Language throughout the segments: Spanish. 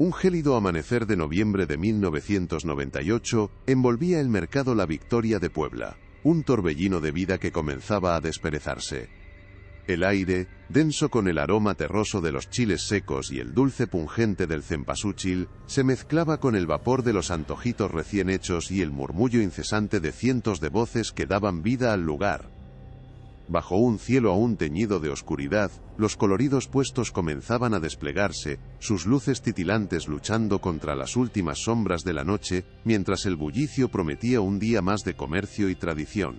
Un gélido amanecer de noviembre de 1998 envolvía el mercado La Victoria de Puebla, un torbellino de vida que comenzaba a desperezarse. El aire, denso con el aroma terroso de los chiles secos y el dulce pungente del cempasúchil, se mezclaba con el vapor de los antojitos recién hechos y el murmullo incesante de cientos de voces que daban vida al lugar. Bajo un cielo aún teñido de oscuridad, los coloridos puestos comenzaban a desplegarse, sus luces titilantes luchando contra las últimas sombras de la noche, mientras el bullicio prometía un día más de comercio y tradición.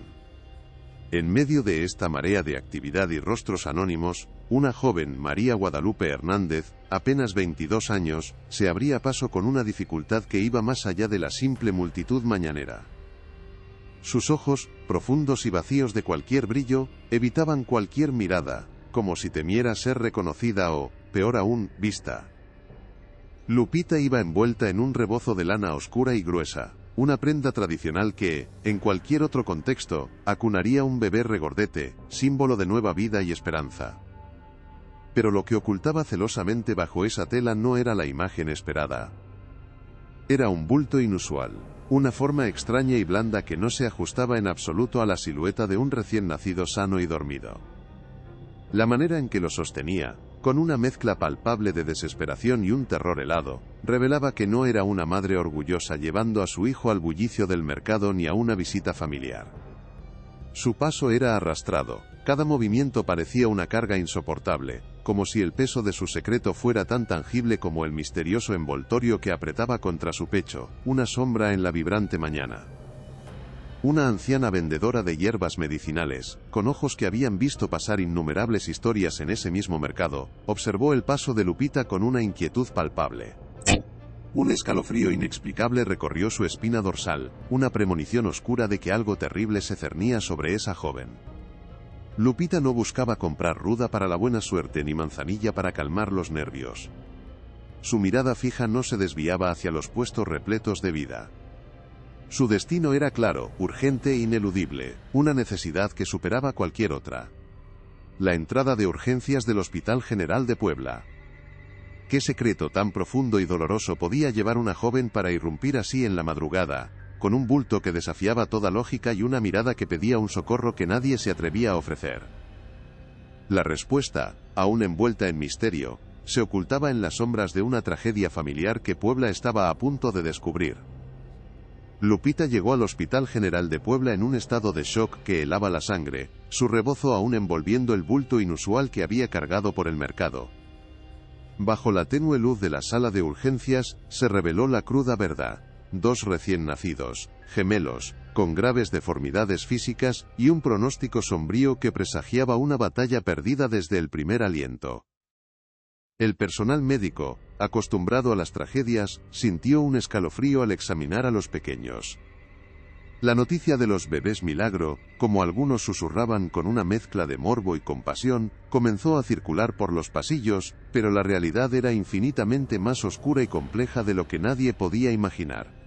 En medio de esta marea de actividad y rostros anónimos, una joven, María Guadalupe Hernández, apenas 22 años, se abría paso con una dificultad que iba más allá de la simple multitud mañanera. Sus ojos, profundos y vacíos de cualquier brillo, evitaban cualquier mirada, como si temiera ser reconocida o, peor aún, vista. Lupita iba envuelta en un rebozo de lana oscura y gruesa, una prenda tradicional que, en cualquier otro contexto, acunaría un bebé regordete, símbolo de nueva vida y esperanza. Pero lo que ocultaba celosamente bajo esa tela no era la imagen esperada. Era un bulto inusual, una forma extraña y blanda que no se ajustaba en absoluto a la silueta de un recién nacido sano y dormido. La manera en que lo sostenía, con una mezcla palpable de desesperación y un terror helado, revelaba que no era una madre orgullosa llevando a su hijo al bullicio del mercado ni a una visita familiar. Su paso era arrastrado, cada movimiento parecía una carga insoportable, como si el peso de su secreto fuera tan tangible como el misterioso envoltorio que apretaba contra su pecho, una sombra en la vibrante mañana. Una anciana vendedora de hierbas medicinales, con ojos que habían visto pasar innumerables historias en ese mismo mercado, observó el paso de Lupita con una inquietud palpable. Un escalofrío inexplicable recorrió su espina dorsal, una premonición oscura de que algo terrible se cernía sobre esa joven. Lupita no buscaba comprar ruda para la buena suerte ni manzanilla para calmar los nervios. Su mirada fija no se desviaba hacia los puestos repletos de vida. Su destino era claro, urgente e ineludible, una necesidad que superaba cualquier otra. La entrada de urgencias del Hospital General de Puebla. ¿Qué secreto tan profundo y doloroso podía llevar una joven para irrumpir así en la madrugada, con un bulto que desafiaba toda lógica y una mirada que pedía un socorro que nadie se atrevía a ofrecer? La respuesta, aún envuelta en misterio, se ocultaba en las sombras de una tragedia familiar que Puebla estaba a punto de descubrir. Lupita llegó al Hospital General de Puebla en un estado de shock que helaba la sangre, su rebozo aún envolviendo el bulto inusual que había cargado por el mercado. Bajo la tenue luz de la sala de urgencias, se reveló la cruda verdad. 2 recién nacidos, gemelos, con graves deformidades físicas y un pronóstico sombrío que presagiaba una batalla perdida desde el primer aliento. El personal médico, acostumbrado a las tragedias, sintió un escalofrío al examinar a los pequeños. La noticia de los bebés milagro, como algunos susurraban con una mezcla de morbo y compasión, comenzó a circular por los pasillos, pero la realidad era infinitamente más oscura y compleja de lo que nadie podía imaginar.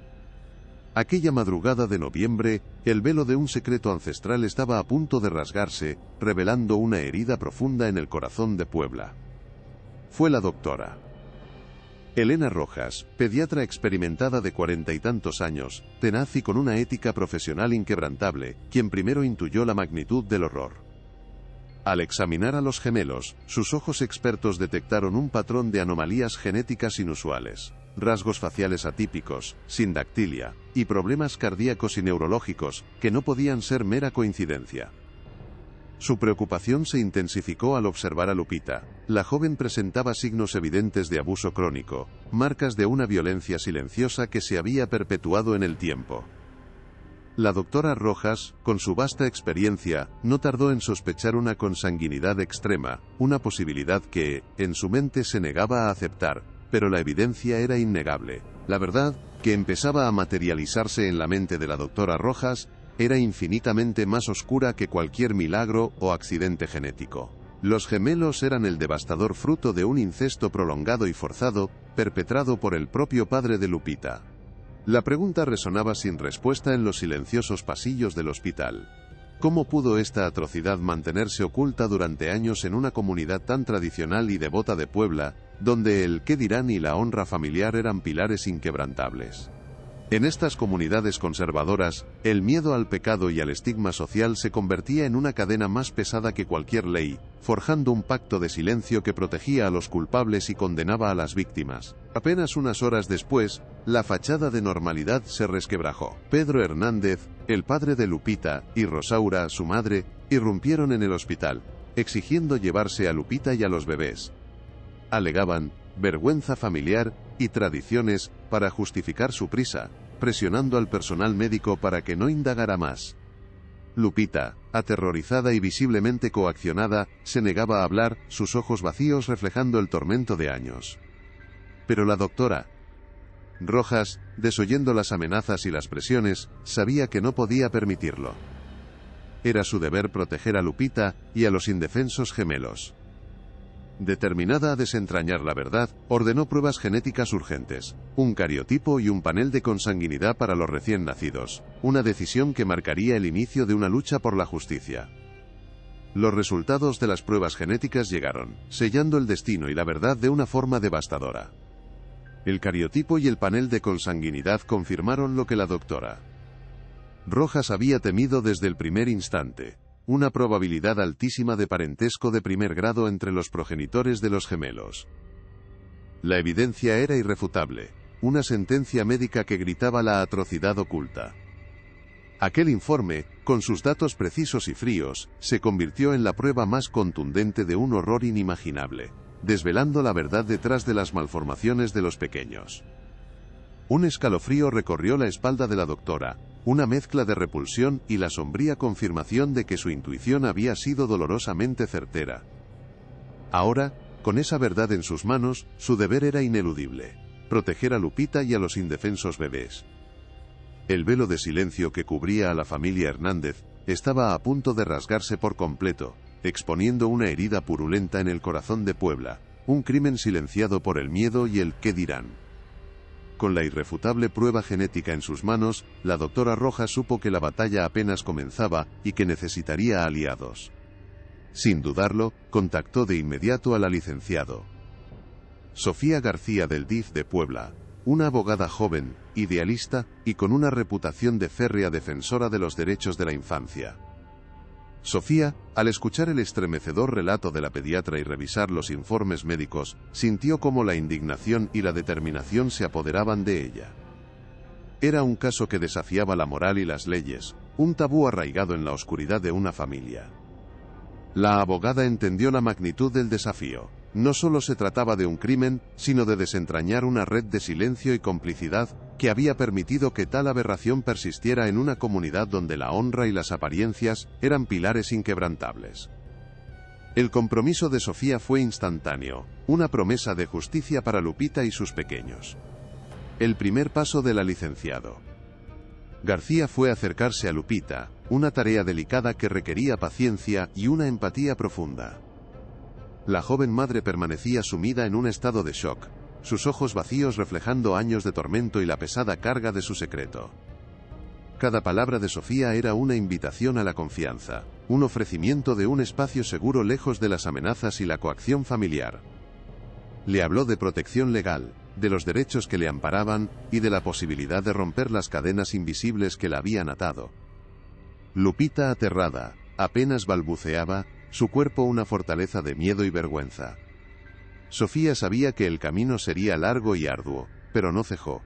Aquella madrugada de noviembre, el velo de un secreto ancestral estaba a punto de rasgarse, revelando una herida profunda en el corazón de Puebla. Fue la doctora Elena Rojas, pediatra experimentada de 40 y tantos años, tenaz y con una ética profesional inquebrantable, quien primero intuyó la magnitud del horror. Al examinar a los gemelos, sus ojos expertos detectaron un patrón de anomalías genéticas inusuales, rasgos faciales atípicos, sindactilia, y problemas cardíacos y neurológicos, que no podían ser mera coincidencia. Su preocupación se intensificó al observar a Lupita. La joven presentaba signos evidentes de abuso crónico, marcas de una violencia silenciosa que se había perpetuado en el tiempo. La doctora Rojas, con su vasta experiencia, no tardó en sospechar una consanguinidad extrema, una posibilidad que, en su mente se negaba a aceptar, pero la evidencia era innegable. La verdad, que empezaba a materializarse en la mente de la doctora Rojas, era infinitamente más oscura que cualquier milagro o accidente genético. Los gemelos eran el devastador fruto de un incesto prolongado y forzado, perpetrado por el propio padre de Lupita. La pregunta resonaba sin respuesta en los silenciosos pasillos del hospital. ¿Cómo pudo esta atrocidad mantenerse oculta durante años en una comunidad tan tradicional y devota de Puebla, donde el qué dirán y la honra familiar eran pilares inquebrantables. En estas comunidades conservadoras, el miedo al pecado y al estigma social se convertía en una cadena más pesada que cualquier ley, forjando un pacto de silencio que protegía a los culpables y condenaba a las víctimas. Apenas unas horas después, la fachada de normalidad se resquebrajó. Pedro Hernández, el padre de Lupita, y Rosaura, su madre, irrumpieron en el hospital, exigiendo llevarse a Lupita y a los bebés. Alegaban vergüenza familiar y tradiciones para justificar su prisa, presionando al personal médico para que no indagara más. Lupita, aterrorizada y visiblemente coaccionada, se negaba a hablar, sus ojos vacíos reflejando el tormento de años. Pero la doctora Rojas, desoyendo las amenazas y las presiones, sabía que no podía permitirlo. Era su deber proteger a Lupita y a los indefensos gemelos. Determinada a desentrañar la verdad, ordenó pruebas genéticas urgentes, un cariotipo y un panel de consanguinidad para los recién nacidos, una decisión que marcaría el inicio de una lucha por la justicia. Los resultados de las pruebas genéticas llegaron, sellando el destino y la verdad de una forma devastadora. El cariotipo y el panel de consanguinidad confirmaron lo que la doctora Rojas había temido desde el primer instante. Una probabilidad altísima de parentesco de primer grado entre los progenitores de los gemelos. La evidencia era irrefutable, una sentencia médica que gritaba la atrocidad oculta. Aquel informe, con sus datos precisos y fríos, se convirtió en la prueba más contundente de un horror inimaginable, desvelando la verdad detrás de las malformaciones de los pequeños. Un escalofrío recorrió la espalda de la doctora, una mezcla de repulsión y la sombría confirmación de que su intuición había sido dolorosamente certera. Ahora, con esa verdad en sus manos, su deber era ineludible: proteger a Lupita y a los indefensos bebés. El velo de silencio que cubría a la familia Hernández estaba a punto de rasgarse por completo, exponiendo una herida purulenta en el corazón de Puebla, un crimen silenciado por el miedo y el qué dirán. Con la irrefutable prueba genética en sus manos, la doctora Rojas supo que la batalla apenas comenzaba y que necesitaría aliados. Sin dudarlo, contactó de inmediato a la licenciado Sofía García del DIF de Puebla, una abogada joven, idealista y con una reputación de férrea defensora de los derechos de la infancia. Sofía, al escuchar el estremecedor relato de la pediatra y revisar los informes médicos, sintió cómo la indignación y la determinación se apoderaban de ella. Era un caso que desafiaba la moral y las leyes, un tabú arraigado en la oscuridad de una familia. La abogada entendió la magnitud del desafío. No solo se trataba de un crimen, sino de desentrañar una red de silencio y complicidad que había permitido que tal aberración persistiera en una comunidad donde la honra y las apariencias eran pilares inquebrantables. El compromiso de Sofía fue instantáneo, una promesa de justicia para Lupita y sus pequeños. El primer paso de la licenciado García fue acercarse a Lupita, una tarea delicada que requería paciencia y una empatía profunda. La joven madre permanecía sumida en un estado de shock, sus ojos vacíos reflejando años de tormento y la pesada carga de su secreto. Cada palabra de Sofía era una invitación a la confianza, un ofrecimiento de un espacio seguro lejos de las amenazas y la coacción familiar. Le habló de protección legal, de los derechos que le amparaban y de la posibilidad de romper las cadenas invisibles que la habían atado. Lupita, aterrada, apenas balbuceaba, su cuerpo una fortaleza de miedo y vergüenza. Sofía sabía que el camino sería largo y arduo, pero no cejó.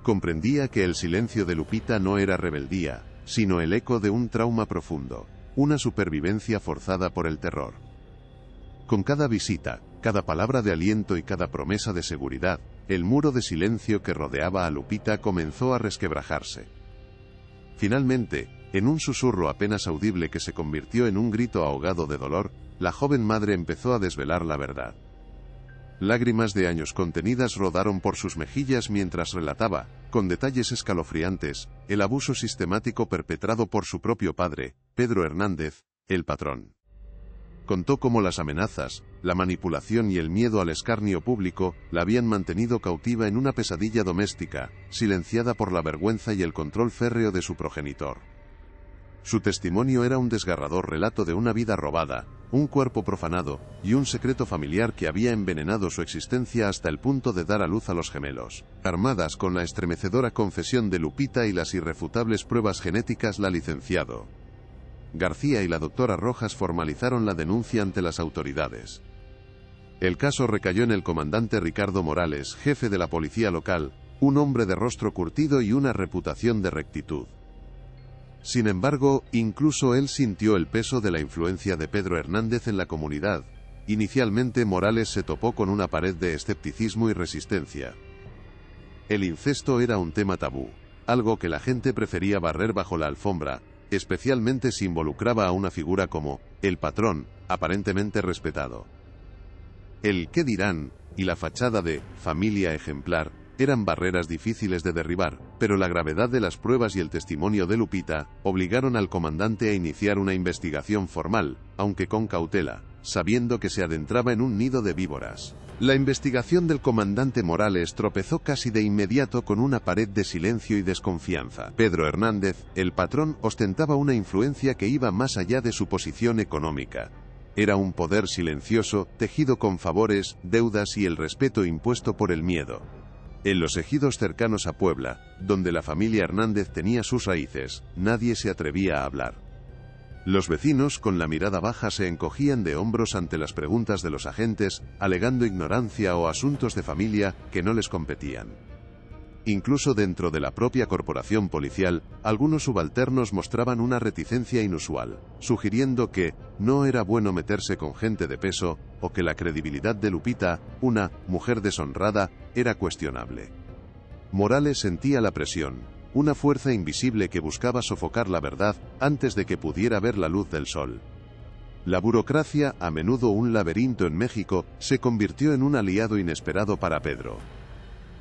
Comprendía que el silencio de Lupita no era rebeldía, sino el eco de un trauma profundo, una supervivencia forzada por el terror. Con cada visita, cada palabra de aliento y cada promesa de seguridad, el muro de silencio que rodeaba a Lupita comenzó a resquebrajarse. Finalmente, en un susurro apenas audible que se convirtió en un grito ahogado de dolor, la joven madre empezó a desvelar la verdad. Lágrimas de años contenidas rodaron por sus mejillas mientras relataba, con detalles escalofriantes, el abuso sistemático perpetrado por su propio padre, Pedro Hernández, el patrón. Contó cómo las amenazas, la manipulación y el miedo al escarnio público la habían mantenido cautiva en una pesadilla doméstica, silenciada por la vergüenza y el control férreo de su progenitor. Su testimonio era un desgarrador relato de una vida robada, un cuerpo profanado y un secreto familiar que había envenenado su existencia hasta el punto de dar a luz a los gemelos. Armadas con la estremecedora confesión de Lupita y las irrefutables pruebas genéticas, la licenciado García y la doctora Rojas formalizaron la denuncia ante las autoridades. El caso recayó en el comandante Ricardo Morales, jefe de la policía local, un hombre de rostro curtido y una reputación de rectitud. Sin embargo, incluso él sintió el peso de la influencia de Pedro Hernández en la comunidad. Inicialmente Morales se topó con una pared de escepticismo y resistencia. El incesto era un tema tabú, algo que la gente prefería barrer bajo la alfombra, especialmente si involucraba a una figura como el patrón, aparentemente respetado. El ¿qué dirán? Y la fachada de familia ejemplar eran barreras difíciles de derribar, pero la gravedad de las pruebas y el testimonio de Lupita obligaron al comandante a iniciar una investigación formal, aunque con cautela, sabiendo que se adentraba en un nido de víboras. La investigación del comandante Morales tropezó casi de inmediato con una pared de silencio y desconfianza. Pedro Hernández, el patrón, ostentaba una influencia que iba más allá de su posición económica. Era un poder silencioso, tejido con favores, deudas y el respeto impuesto por el miedo. En los ejidos cercanos a Puebla, donde la familia Hernández tenía sus raíces, nadie se atrevía a hablar. Los vecinos, con la mirada baja, se encogían de hombros ante las preguntas de los agentes, alegando ignorancia o asuntos de familia que no les competían. Incluso dentro de la propia corporación policial, algunos subalternos mostraban una reticencia inusual, sugiriendo que no era bueno meterse con gente de peso, o que la credibilidad de Lupita, una mujer deshonrada, era cuestionable. Morales sentía la presión, una fuerza invisible que buscaba sofocar la verdad antes de que pudiera ver la luz del sol. La burocracia, a menudo un laberinto en México, se convirtió en un aliado inesperado para Pedro.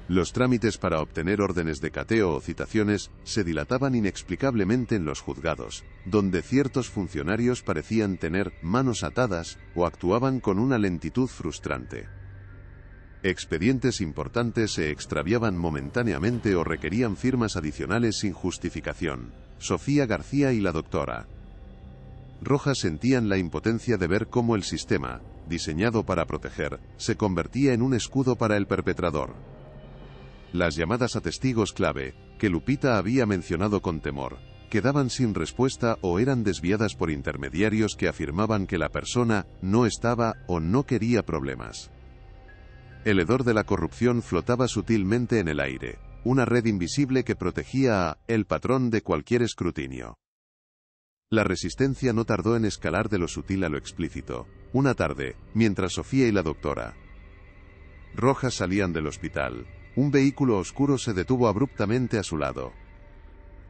Los trámites para obtener órdenes de cateo o citaciones se dilataban inexplicablemente en los juzgados, donde ciertos funcionarios parecían tener manos atadas o actuaban con una lentitud frustrante. Expedientes importantes se extraviaban momentáneamente o requerían firmas adicionales sin justificación. Sofía García y la doctora Rojas sentían la impotencia de ver cómo el sistema, diseñado para proteger, se convertía en un escudo para el perpetrador. Las llamadas a testigos clave, que Lupita había mencionado con temor, quedaban sin respuesta o eran desviadas por intermediarios que afirmaban que la persona no estaba o no quería problemas. El hedor de la corrupción flotaba sutilmente en el aire, una red invisible que protegía a el patrón de cualquier escrutinio. La resistencia no tardó en escalar de lo sutil a lo explícito. Una tarde, mientras Sofía y la doctora Rojas salían del hospital, un vehículo oscuro se detuvo abruptamente a su lado.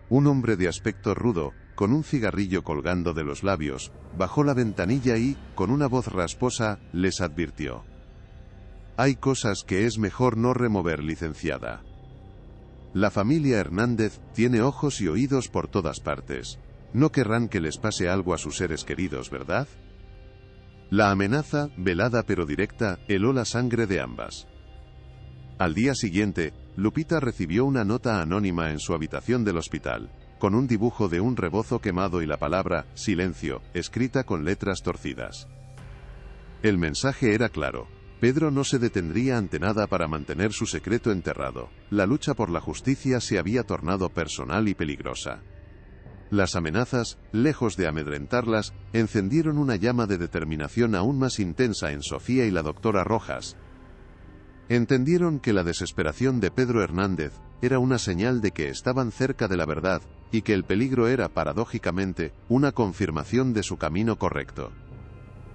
Un hombre de aspecto rudo, con un cigarrillo colgando de los labios, bajó la ventanilla y, con una voz rasposa, les advirtió: «Hay cosas que es mejor no remover, licenciada. La familia Hernández tiene ojos y oídos por todas partes. No querrán que les pase algo a sus seres queridos, ¿verdad?». La amenaza, velada pero directa, heló la sangre de ambas. Al día siguiente, Lupita recibió una nota anónima en su habitación del hospital, con un dibujo de un rebozo quemado y la palabra «silencio», escrita con letras torcidas. El mensaje era claro: Pedro no se detendría ante nada para mantener su secreto enterrado. La lucha por la justicia se había tornado personal y peligrosa. Las amenazas, lejos de amedrentarlas, encendieron una llama de determinación aún más intensa en Sofía y la doctora Rojas. Entendieron que la desesperación de Pedro Hernández era una señal de que estaban cerca de la verdad, y que el peligro era, paradójicamente, una confirmación de su camino correcto.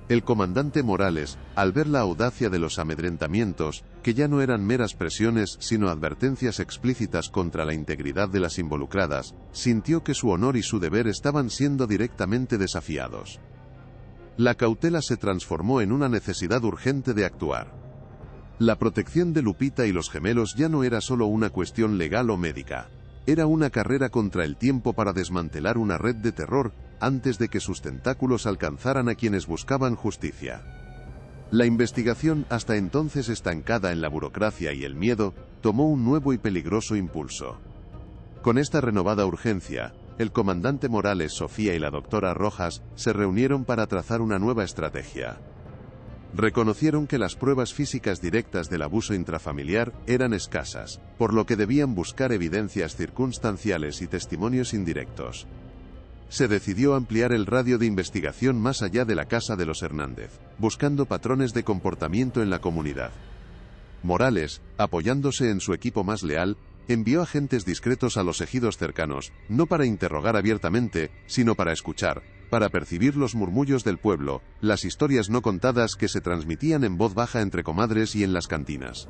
El comandante Morales, al ver la audacia de los amedrentamientos, que ya no eran meras presiones sino advertencias explícitas contra la integridad de las involucradas, sintió que su honor y su deber estaban siendo directamente desafiados. La cautela se transformó en una necesidad urgente de actuar. La protección de Lupita y los gemelos ya no era solo una cuestión legal o médica. Era una carrera contra el tiempo para desmantelar una red de terror antes de que sus tentáculos alcanzaran a quienes buscaban justicia. La investigación, hasta entonces estancada en la burocracia y el miedo, tomó un nuevo y peligroso impulso. Con esta renovada urgencia, el comandante Morales, Sofía y la doctora Rojas se reunieron para trazar una nueva estrategia. Reconocieron que las pruebas físicas directas del abuso intrafamiliar eran escasas, por lo que debían buscar evidencias circunstanciales y testimonios indirectos. Se decidió ampliar el radio de investigación más allá de la casa de los Hernández, buscando patrones de comportamiento en la comunidad. Morales, apoyándose en su equipo más leal, envió agentes discretos a los ejidos cercanos, no para interrogar abiertamente, sino para escuchar, para percibir los murmullos del pueblo, las historias no contadas que se transmitían en voz baja entre comadres y en las cantinas.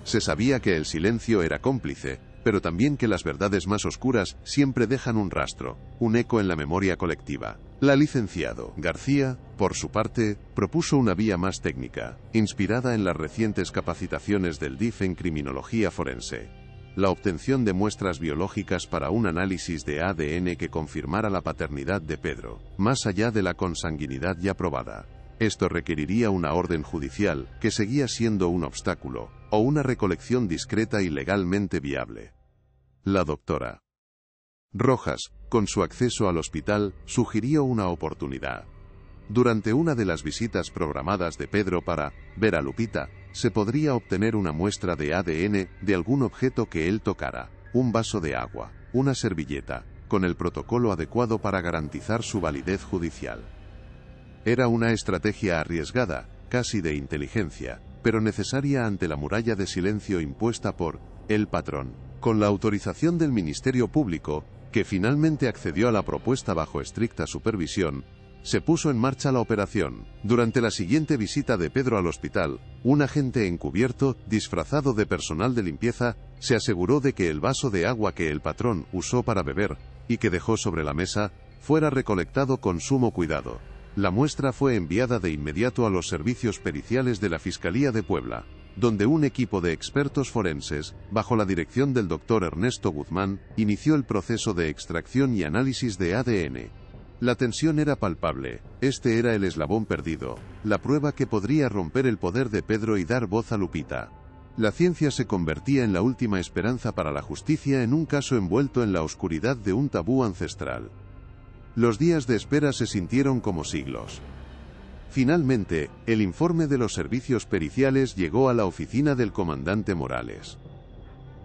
Se sabía que el silencio era cómplice, pero también que las verdades más oscuras siempre dejan un rastro, un eco en la memoria colectiva. La licenciado García, por su parte, propuso una vía más técnica, inspirada en las recientes capacitaciones del DIF en criminología forense. La obtención de muestras biológicas para un análisis de ADN que confirmara la paternidad de Pedro, más allá de la consanguinidad ya probada. Esto requeriría una orden judicial, que seguía siendo un obstáculo, o una recolección discreta y legalmente viable. La doctora Rojas, con su acceso al hospital, sugirió una oportunidad. Durante una de las visitas programadas de Pedro para ver a Lupita, se podría obtener una muestra de ADN de algún objeto que él tocara, un vaso de agua, una servilleta, con el protocolo adecuado para garantizar su validez judicial. Era una estrategia arriesgada, casi de inteligencia, pero necesaria ante la muralla de silencio impuesta por el patrón. Con la autorización del Ministerio Público, que finalmente accedió a la propuesta bajo estricta supervisión, se puso en marcha la operación. Durante la siguiente visita de Pedro al hospital, un agente encubierto, disfrazado de personal de limpieza, se aseguró de que el vaso de agua que el patrón usó para beber, y que dejó sobre la mesa, fuera recolectado con sumo cuidado. La muestra fue enviada de inmediato a los servicios periciales de la Fiscalía de Puebla, donde un equipo de expertos forenses, bajo la dirección del doctor Ernesto Guzmán, inició el proceso de extracción y análisis de ADN. La tensión era palpable, este era el eslabón perdido, la prueba que podría romper el poder de Pedro y dar voz a Lupita. La ciencia se convertía en la última esperanza para la justicia en un caso envuelto en la oscuridad de un tabú ancestral. Los días de espera se sintieron como siglos. Finalmente, el informe de los servicios periciales llegó a la oficina del comandante Morales.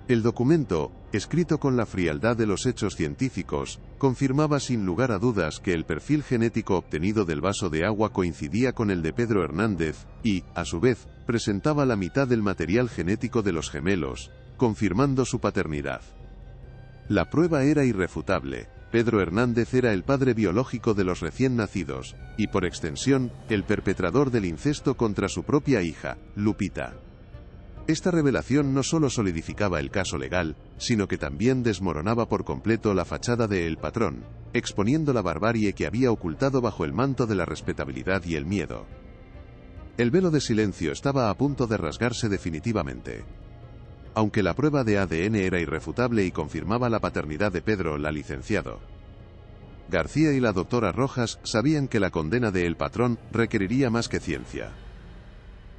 El documento, escrito con la frialdad de los hechos científicos, confirmaba sin lugar a dudas que el perfil genético obtenido del vaso de agua coincidía con el de Pedro Hernández, y, a su vez, presentaba la mitad del material genético de los gemelos, confirmando su paternidad. La prueba era irrefutable. Pedro Hernández era el padre biológico de los recién nacidos, y por extensión, el perpetrador del incesto contra su propia hija, Lupita. Esta revelación no solo solidificaba el caso legal, sino que también desmoronaba por completo la fachada de El Patrón, exponiendo la barbarie que había ocultado bajo el manto de la respetabilidad y el miedo. El velo de silencio estaba a punto de rasgarse definitivamente. Aunque la prueba de ADN era irrefutable y confirmaba la paternidad de Pedro, la licenciado García y la doctora Rojas sabían que la condena de El Patrón requeriría más que ciencia.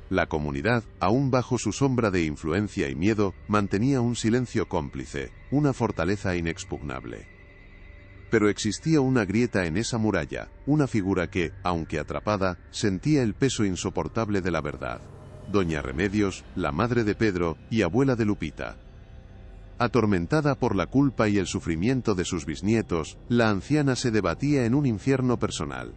La comunidad, aún bajo su sombra de influencia y miedo, mantenía un silencio cómplice, una fortaleza inexpugnable. Pero existía una grieta en esa muralla, una figura que, aunque atrapada, sentía el peso insoportable de la verdad. Doña Remedios, la madre de Pedro y abuela de Lupita. Atormentada por la culpa y el sufrimiento de sus bisnietos, la anciana se debatía en un infierno personal.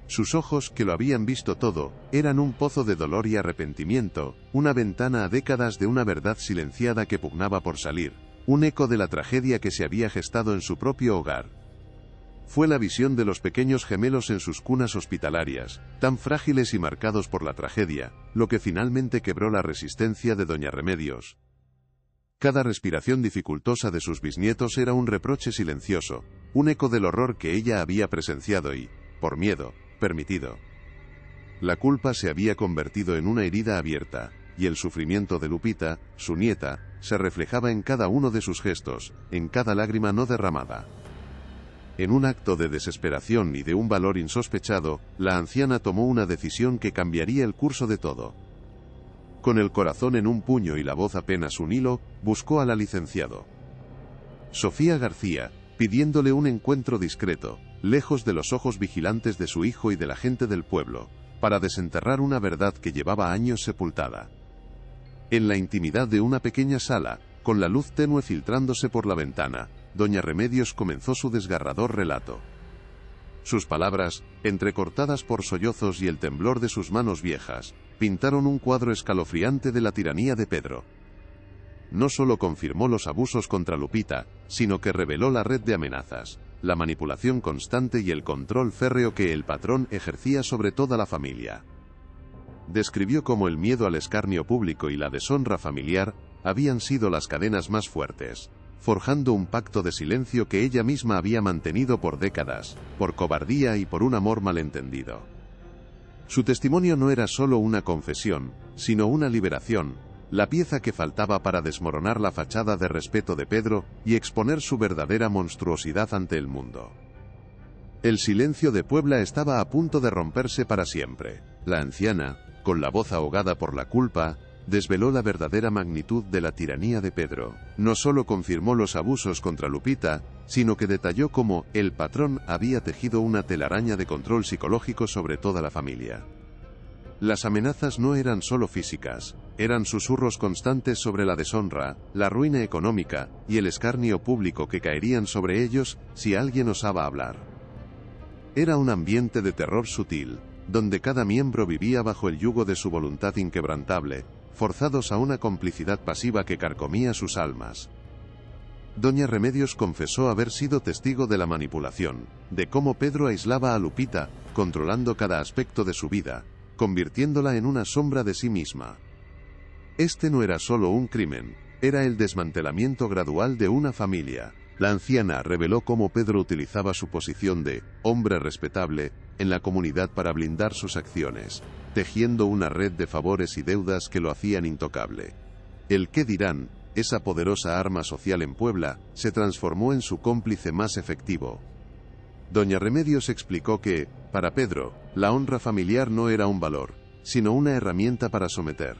Sus ojos, que lo habían visto todo, eran un pozo de dolor y arrepentimiento, una ventana a décadas de una verdad silenciada que pugnaba por salir, un eco de la tragedia que se había gestado en su propio hogar. Fue la visión de los pequeños gemelos en sus cunas hospitalarias, tan frágiles y marcados por la tragedia, lo que finalmente quebró la resistencia de doña Remedios. Cada respiración dificultosa de sus bisnietos era un reproche silencioso, un eco del horror que ella había presenciado y, por miedo, permitido. La culpa se había convertido en una herida abierta, y el sufrimiento de Lupita, su nieta, se reflejaba en cada uno de sus gestos, en cada lágrima no derramada. En un acto de desesperación y de un valor insospechado, la anciana tomó una decisión que cambiaría el curso de todo. Con el corazón en un puño y la voz apenas un hilo, buscó a la licenciado Sofía García, pidiéndole un encuentro discreto, lejos de los ojos vigilantes de su hijo y de la gente del pueblo, para desenterrar una verdad que llevaba años sepultada. En la intimidad de una pequeña sala, con la luz tenue filtrándose por la ventana, doña Remedios comenzó su desgarrador relato. Sus palabras, entrecortadas por sollozos y el temblor de sus manos viejas, pintaron un cuadro escalofriante de la tiranía de Pedro. No solo confirmó los abusos contra Lupita, sino que reveló la red de amenazas, la manipulación constante y el control férreo que el patrón ejercía sobre toda la familia. Describió cómo el miedo al escarnio público y la deshonra familiar habían sido las cadenas más fuertes, forjando un pacto de silencio que ella misma había mantenido por décadas, por cobardía y por un amor malentendido. Su testimonio no era solo una confesión, sino una liberación, la pieza que faltaba para desmoronar la fachada de respeto de Pedro y exponer su verdadera monstruosidad ante el mundo. El silencio de Puebla estaba a punto de romperse para siempre. La anciana, con la voz ahogada por la culpa, desveló la verdadera magnitud de la tiranía de Pedro. No solo confirmó los abusos contra Lupita, sino que detalló cómo el patrón había tejido una telaraña de control psicológico sobre toda la familia. Las amenazas no eran solo físicas, eran susurros constantes sobre la deshonra, la ruina económica y el escarnio público que caerían sobre ellos si alguien osaba hablar. Era un ambiente de terror sutil, donde cada miembro vivía bajo el yugo de su voluntad inquebrantable, forzados a una complicidad pasiva que carcomía sus almas. Doña Remedios confesó haber sido testigo de la manipulación, de cómo Pedro aislaba a Lupita, controlando cada aspecto de su vida, convirtiéndola en una sombra de sí misma. Este no era solo un crimen, era el desmantelamiento gradual de una familia. La anciana reveló cómo Pedro utilizaba su posición de hombre respetable en la comunidad para blindar sus acciones, tejiendo una red de favores y deudas que lo hacían intocable. El qué dirán, esa poderosa arma social en Puebla, se transformó en su cómplice más efectivo. Doña Remedios explicó que, para Pedro, la honra familiar no era un valor, sino una herramienta para someter.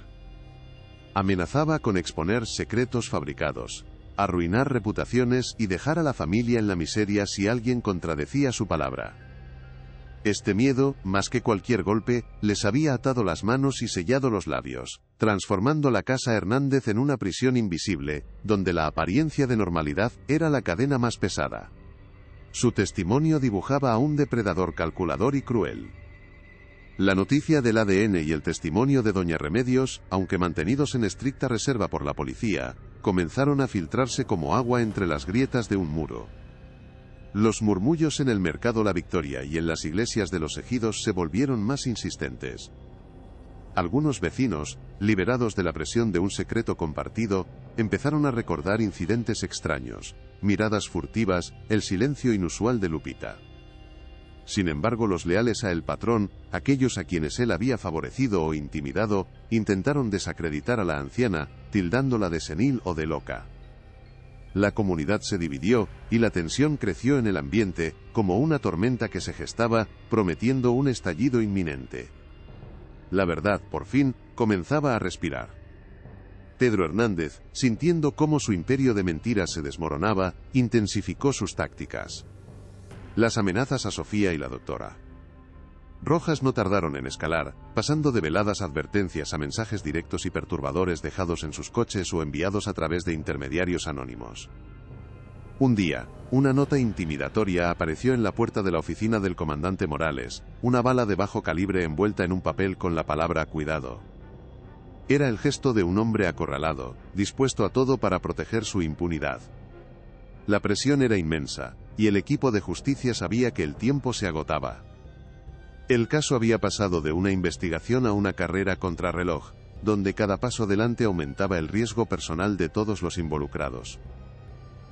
Amenazaba con exponer secretos fabricados, arruinar reputaciones y dejar a la familia en la miseria si alguien contradecía su palabra. Este miedo, más que cualquier golpe, les había atado las manos y sellado los labios, transformando la casa Hernández en una prisión invisible, donde la apariencia de normalidad era la cadena más pesada. Su testimonio dibujaba a un depredador calculador y cruel. La noticia del ADN y el testimonio de doña Remedios, aunque mantenidos en estricta reserva por la policía, comenzaron a filtrarse como agua entre las grietas de un muro. Los murmullos en el mercado La Victoria y en las iglesias de los ejidos se volvieron más insistentes. Algunos vecinos, liberados de la presión de un secreto compartido, empezaron a recordar incidentes extraños, miradas furtivas, el silencio inusual de Lupita. Sin embargo, los leales a el patrón, aquellos a quienes él había favorecido o intimidado, intentaron desacreditar a la anciana, tildándola de senil o de loca. La comunidad se dividió, y la tensión creció en el ambiente, como una tormenta que se gestaba, prometiendo un estallido inminente. La verdad, por fin, comenzaba a respirar. Pedro Hernández, sintiendo cómo su imperio de mentiras se desmoronaba, intensificó sus tácticas. Las amenazas a Sofía y la doctora Rojas no tardaron en escalar, pasando de veladas advertencias a mensajes directos y perturbadores dejados en sus coches o enviados a través de intermediarios anónimos. Un día, una nota intimidatoria apareció en la puerta de la oficina del comandante Morales, una bala de bajo calibre envuelta en un papel con la palabra «cuidado». Era el gesto de un hombre acorralado, dispuesto a todo para proteger su impunidad. La presión era inmensa, y el equipo de justicia sabía que el tiempo se agotaba. El caso había pasado de una investigación a una carrera contrarreloj, donde cada paso adelante aumentaba el riesgo personal de todos los involucrados.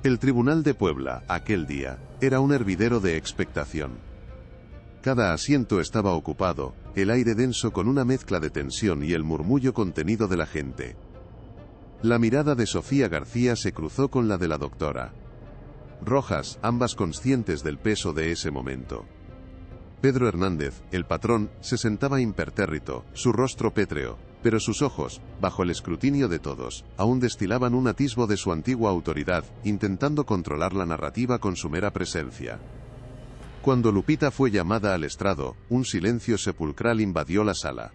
El Tribunal de Puebla, aquel día, era un hervidero de expectación. Cada asiento estaba ocupado, el aire denso con una mezcla de tensión y el murmullo contenido de la gente. La mirada de Sofía García se cruzó con la de la doctora Rojas, ambas conscientes del peso de ese momento. Pedro Hernández, el patrón, se sentaba impertérrito, su rostro pétreo, Pero sus ojos, bajo el escrutinio de todos, aún destilaban un atisbo de su antigua autoridad, intentando controlar la narrativa con su mera presencia. Cuando Lupita fue llamada al estrado, un silencio sepulcral invadió la sala.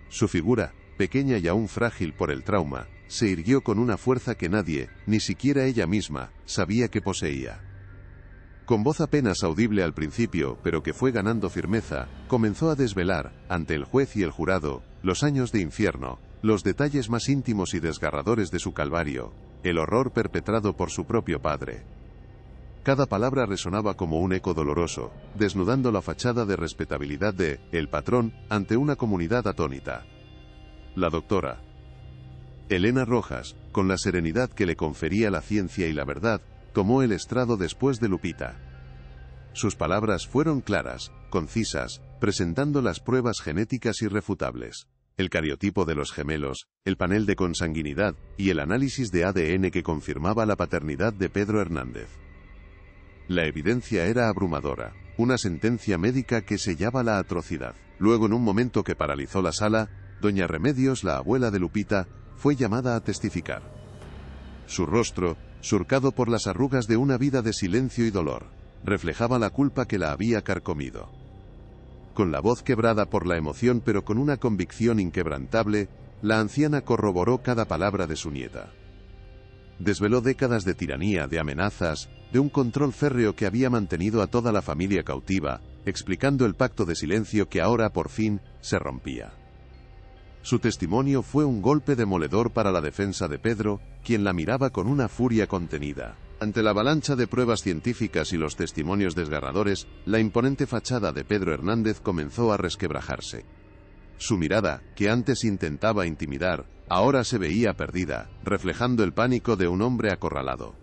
Su figura, pequeña y aún frágil por el trauma, se irguió con una fuerza que nadie, ni siquiera ella misma, sabía que poseía. Con voz apenas audible al principio, pero que fue ganando firmeza, comenzó a desvelar, ante el juez y el jurado, los años de infierno, los detalles más íntimos y desgarradores de su calvario, el horror perpetrado por su propio padre. Cada palabra resonaba como un eco doloroso, desnudando la fachada de respetabilidad de El Patrón ante una comunidad atónita. La doctora Elena Rojas, con la serenidad que le confería la ciencia y la verdad, tomó el estrado después de Lupita. Sus palabras fueron claras, concisas, presentando las pruebas genéticas irrefutables, el cariotipo de los gemelos, el panel de consanguinidad y el análisis de ADN que confirmaba la paternidad de Pedro Hernández. La evidencia era abrumadora, una sentencia médica que sellaba la atrocidad. Luego, en un momento que paralizó la sala, doña Remedios, la abuela de Lupita, fue llamada a testificar. Su rostro, surcado por las arrugas de una vida de silencio y dolor, reflejaba la culpa que la había carcomido. Con la voz quebrada por la emoción pero con una convicción inquebrantable, la anciana corroboró cada palabra de su nieta. Desveló décadas de tiranía, de amenazas, de un control férreo que había mantenido a toda la familia cautiva, explicando el pacto de silencio que ahora, por fin, se rompía. Su testimonio fue un golpe demoledor para la defensa de Pedro, quien la miraba con una furia contenida. Ante la avalancha de pruebas científicas y los testimonios desgarradores, la imponente fachada de Pedro Hernández comenzó a resquebrajarse. Su mirada, que antes intentaba intimidar, ahora se veía perdida, reflejando el pánico de un hombre acorralado.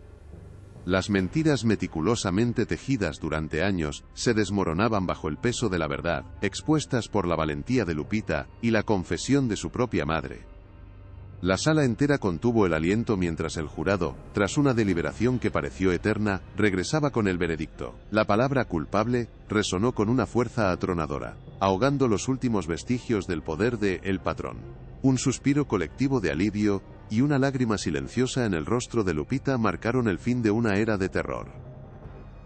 Las mentiras meticulosamente tejidas durante años se desmoronaban bajo el peso de la verdad, expuestas por la valentía de Lupita y la confesión de su propia madre. La sala entera contuvo el aliento mientras el jurado, tras una deliberación que pareció eterna, regresaba con el veredicto. La palabra culpable resonó con una fuerza atronadora, ahogando los últimos vestigios del poder de El Patrón. Un suspiro colectivo de alivio y una lágrima silenciosa en el rostro de Lupita marcaron el fin de una era de terror.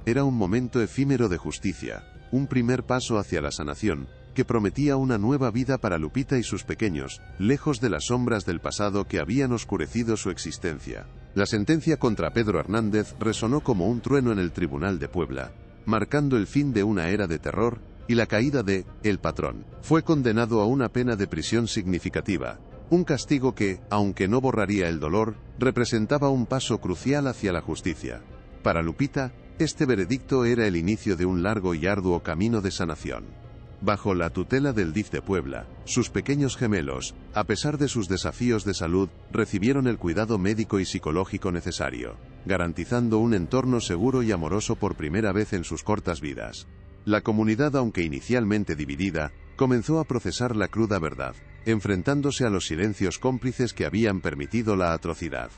Era un momento efímero de justicia, un primer paso hacia la sanación, que prometía una nueva vida para Lupita y sus pequeños, lejos de las sombras del pasado que habían oscurecido su existencia. La sentencia contra Pedro Hernández resonó como un trueno en el Tribunal de Puebla, marcando el fin de una era de terror y la caída de El Patrón. Fue condenado a una pena de prisión significativa, un castigo que, aunque no borraría el dolor, representaba un paso crucial hacia la justicia. Para Lupita, este veredicto era el inicio de un largo y arduo camino de sanación. Bajo la tutela del DIF de Puebla, sus pequeños gemelos, a pesar de sus desafíos de salud, recibieron el cuidado médico y psicológico necesario, garantizando un entorno seguro y amoroso por primera vez en sus cortas vidas. La comunidad, aunque inicialmente dividida, comenzó a procesar la cruda verdad, enfrentándose a los silencios cómplices que habían permitido la atrocidad.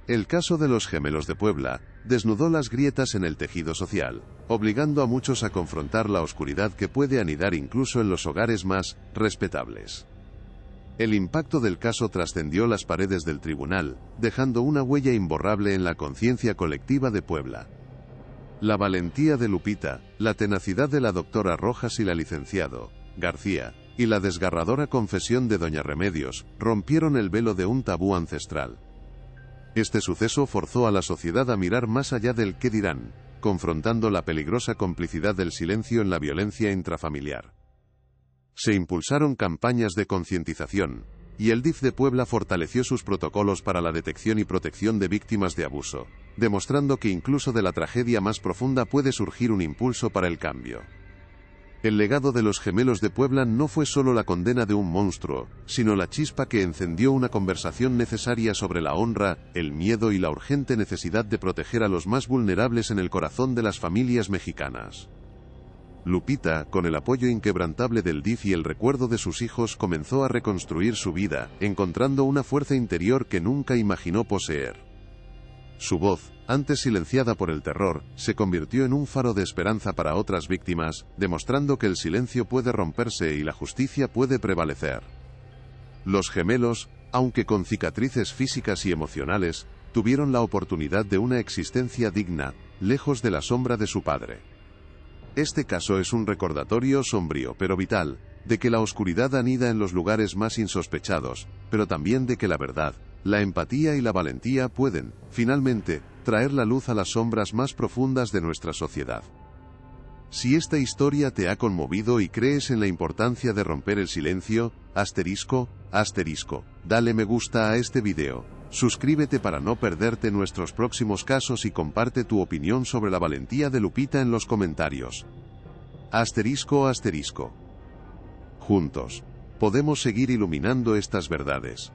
El caso de los gemelos de Puebla desnudó las grietas en el tejido social, obligando a muchos a confrontar la oscuridad que puede anidar incluso en los hogares más respetables. El impacto del caso trascendió las paredes del tribunal, dejando una huella imborrable en la conciencia colectiva de Puebla. La valentía de Lupita, la tenacidad de la doctora Rojas y la licenciado García, y la desgarradora confesión de doña Remedios, rompieron el velo de un tabú ancestral. Este suceso forzó a la sociedad a mirar más allá del qué dirán, confrontando la peligrosa complicidad del silencio en la violencia intrafamiliar. Se impulsaron campañas de concientización, y el DIF de Puebla fortaleció sus protocolos para la detección y protección de víctimas de abuso, demostrando que incluso de la tragedia más profunda puede surgir un impulso para el cambio. El legado de los gemelos de Puebla no fue solo la condena de un monstruo, sino la chispa que encendió una conversación necesaria sobre la honra, el miedo y la urgente necesidad de proteger a los más vulnerables en el corazón de las familias mexicanas. Lupita, con el apoyo inquebrantable del DIF y el recuerdo de sus hijos, comenzó a reconstruir su vida, encontrando una fuerza interior que nunca imaginó poseer. Su voz, antes silenciada por el terror, se convirtió en un faro de esperanza para otras víctimas, demostrando que el silencio puede romperse y la justicia puede prevalecer. Los gemelos, aunque con cicatrices físicas y emocionales, tuvieron la oportunidad de una existencia digna, lejos de la sombra de su padre. Este caso es un recordatorio sombrío pero vital, de que la oscuridad anida en los lugares más insospechados, pero también de que la verdad, la empatía y la valentía pueden, finalmente, traer la luz a las sombras más profundas de nuestra sociedad. Si esta historia te ha conmovido y crees en la importancia de romper el silencio, dale me gusta a este video, suscríbete para no perderte nuestros próximos casos y comparte tu opinión sobre la valentía de Lupita en los comentarios. Juntos podemos seguir iluminando estas verdades.